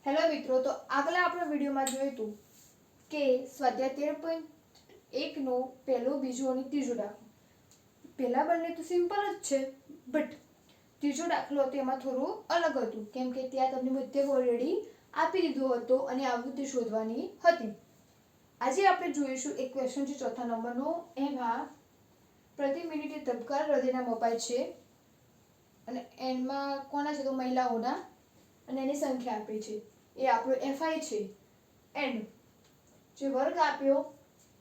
Hello મિત્રો, તો આગલા આપણા વિડીયોમાં જોયું હતું કે સ્વાધ્યાય 13.1 નો પહેલો, બીજો અને ત્રીજો દાખલો. પહેલા બંને તો સિમ્પલ જ છે, બટ ત્રીજો દાખલો હતો એમાં થોડું અલગ હતું, કેમ કે ત્યાં તમને મધ્યક ઓલરેડી આપી દીધો હતો અને આવૃત્તિ શોધવાની હતી. આજે આપણે જોઈશું એક ક્વેશ્ચન છે 4થા નંબરનો. એમાં પ્રતિ મિનિટે ધબકાર હૃદયના મપાય છે અને એમાં કોના છે તો મહિલાઓના, અને એની સંખ્યા આપી છે. એ આપણો એફઆઈ છે. એન્ડ જે વર્ગ આપ્યો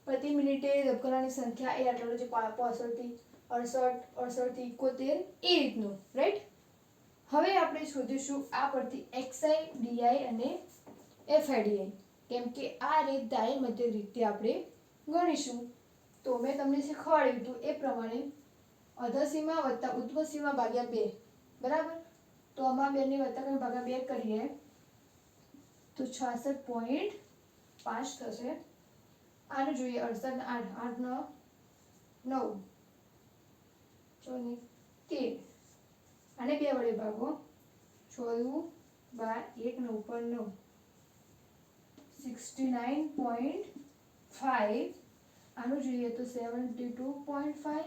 પ્રતિ મિનિટે ધબકારાની સંખ્યા એ આટલો છે 65 થી 68, 68 થી 71 એ રીતનું, રાઈટ. હવે આપણે શોધીશું આ પરથી એક્સઆઈ, ડીઆઈ અને એફઆઈડીઆઈ, કેમ કે આ રીત દાય મધ્ય રીતે આપણે ગણીશું. તો મેં તમને શીખવાડ્યું હતું એ પ્રમાણે અધસીમા વત્તા ઉધ્વસીમા ભાગ્યા 2, બરાબર. તો આમાં બેને વત્તા ભાગ્યા 2 કરીએ તો 66.5 થશે. આને જોઈએ 68 8 8 9 9 13. આને 2 વડે ભાગો 6 12 1 9 પર 9 69.5. આનું જોઈએ તો 72.5.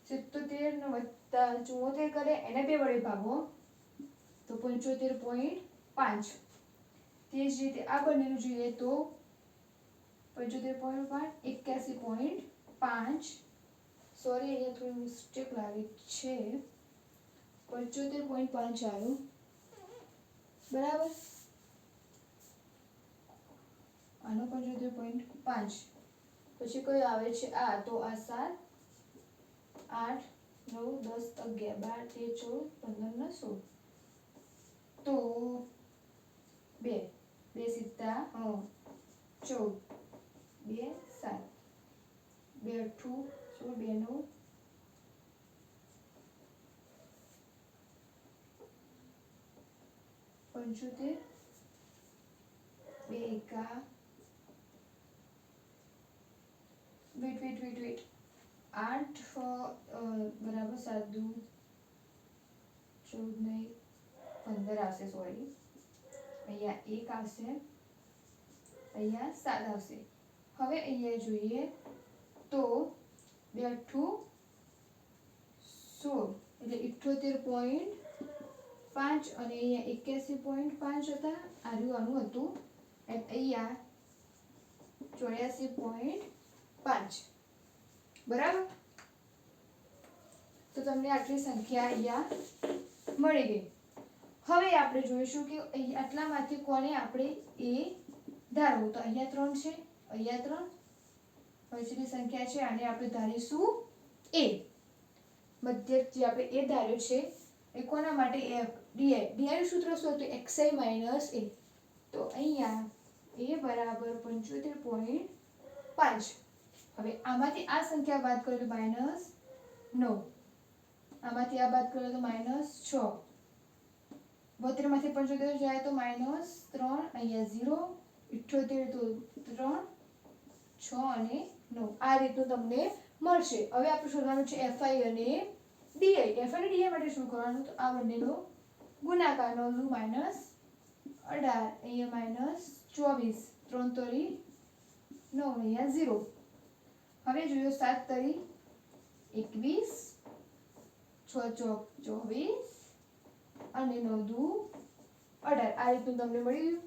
77 ને વત્તા 74 કરે એને 2 વડે ભાગો તો 75.5. તે જ રીતે આ બંનેનું જોઈએ તો 75.5 81.5. સોરી, અહીંયા થોડી મિસ્ટેક લાગી છે. 75.5 આવ્યું, બરાબર. આનો 75.5. પછી કયો આવે છે આ, તો આ 7 8 9 10 11 12 13 14 15 ને 16. તો 2 2 સિત્તા 14 2 7 2 8 16 2 9 75 2 એકા વેટ 8 બરાબર 7 દુ 14 નહીં 15 આવશે. સોરી, અહીંયા 1 આવશે, અહીંયા 7 આવશે. હવે અહીંયા જોઈએ તો 2 8 16 એટલે 78.5 અને અહીંયા 81.5 હતા. આનું હતું અને અહીંયા 84.5, બરાબર. તો તમને આટલી સંખ્યા અહીંયા મળી ગઈ. હવે આપણે જોઈશું કે અહીં આટલામાંથી કોને આપણે એ ધારવું. તો અહીંયા 3 છે, અહીંયા 3, પછીની સંખ્યા છે આને આપણે ધારીશું એ. મધ્યક જે આપણે એ ધાર્યો છે એ કોના માટે, એફ ડીઆઈ. ડીઆઈ નું સૂત્ર શું હતું, એક્સઆઈ માઇનસ એ. તો અહીંયા એ બરાબર 75.5. હવે આમાંથી આ સંખ્યા બાદ કરો તો -9, આમાંથી આ બાદ કરો તો -6, 72 માંથી 75 જાય તો -3, અહીંયા 0, 78 તો 3, 6 અને 9. આ રીતનું તમને મળશે. હવે આપણે શોધવાનું છે એફઆઈ અને ડીઆઈ. એફઆઈ અને ડીઆઈ માટે શું કરવાનું, તો આ બંનેનો ગુણાકાર 9 -18, અહીંયા -24, 3 તરી 9, અહીંયા 0. હવે જોયો 7 તરી 21, 6 ચોક 24 અને 9 દુ 18. આ રીતનું તમને મળી ગયું.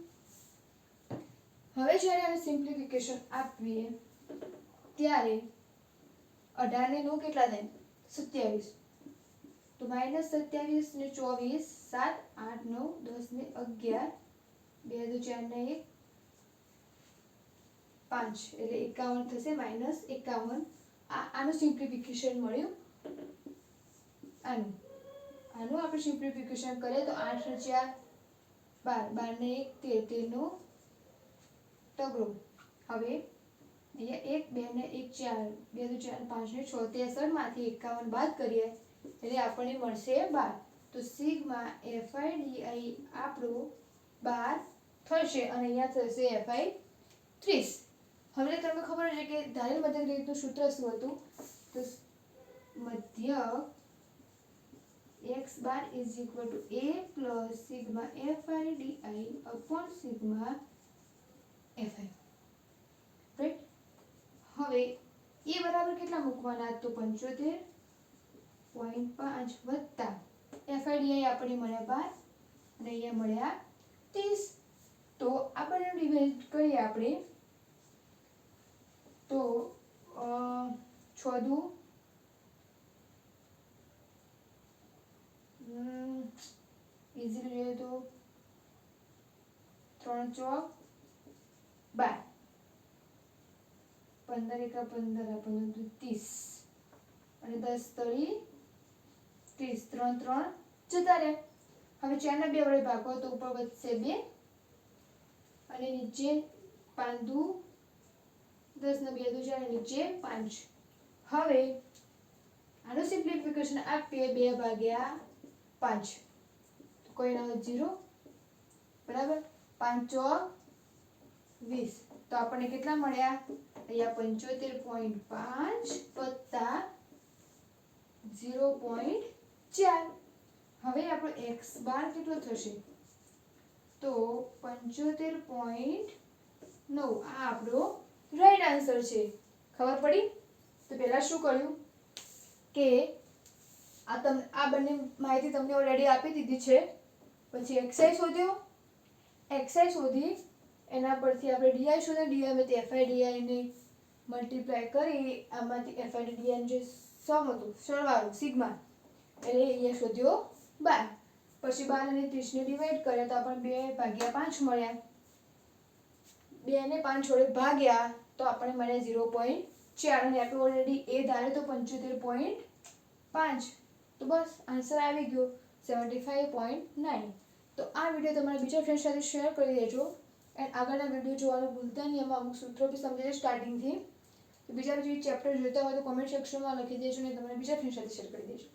હવે જ્યારે અમે સિમ્પ્લિફિકેશન આપીએ ત્યારે 18 ને 9 કેટલા થાય, 27. તો -27 ને 24, 7 8 9 10 ને 11, 2 2 4 ને 1 5 એટલે 51 થશે, -51. આનું સિમ્પ્લિફિકેશન મળ્યું. આનું આપણે સિમ્પ્લિફિકેશન કરીએ તો 8 ને 4 12, 12 ને 1 13, 13 નો તગડો. હવે અહીંયા 1 2 ને 1 4, 2 2 4 5 ને 6, 63 માંથી 51 બાદ કરીએ એટલે આપણને મળશે 12. તો સિગ્મા એફઆઈડીઆઈ આપણો 12 થશે અને અહીંયા થશે એફઆઈ 30. હવે તમને ખબર છે કે ધારેલ મધ્યક રીતનું સૂત્ર શું હતું, તો મધ્યક x bar is equal to a plus sigma fi di upon sigma fi, right. હવે એ બરાબર કેટલા મૂકવાના? તો 75.5 વત્તા fi di આપણને મળ્યા 12 અને અહીંયા મળ્યા 30. તો આ બંને ડિવાઇડ કરીએ આપણે તો 6 દુ ઇઝીલી જોઈએ તો 3 ચોક 12, 15 એકા 15 15 30 અને 10 તરી 30, 3 3 જતા રહે. હવે 4 ને 2 વડે ભાગો તો ઉપર વધશે 2 અને નીચે 5 દુ 10 ને 2 દુ 4 નીચે 5. હવે આનું સિમ્પ્લિફિકેશન આપીએ 2 ભાગ્યા 5 તો કોઈ ના 0, બરાબર. 5 ચોક 20 તો આપણને કેટલા મળ્યા? અહીંયા 75.5 વત્તા 0.4. હવે આપણો x બાર કેટલો થશે? તો 75.9. આ આપણો રાઈટ આન્સર છે. ખબર પડી? તો પહેલા શું કર્યું કે આ બંને માહિતી તમને ઓલરેડી આપી દીધી છે. પછી xi શોધ્યો, xi શોધી એના પરથી આપણે di શોધ્યો, di માંથી fi di ને મલ્ટીપ્લાય કરી આમાંથી fi di જે સમ હતું સરવાળો સિગ્મા એટલે અહીંયા શોધ્યો 12. પછી 12 અને 30 ને ડિવાઈડ કર્યા તો આપણને 2 ભાગ્યા 5 મળ્યા. 2 ને 5 વડે ભાગ્યા તો આપણને મળ્યા 0.4 અને આપણે ઓલરેડી એ ધારે તો 75.5. તો બસ આન્સર આવી ગયો 75.9. તો આ વિડીયો તમારા બીજા ફ્રેન્ડ સાથે શેર કરી દેજો એન્ડ આગળના વિડીયો જોવાનું ભૂલતા નહીં. એમાં અમુક સૂત્રો બી સમજાય સ્ટાર્ટિંગથી. તો બીજા ચેપ્ટર જોઈતા હોય તો કોમેન્ટ સેક્શનમાં લખી દેજો અને તમારા બીજા ફ્રેન્ડ સાથે શેર કરી દેજો.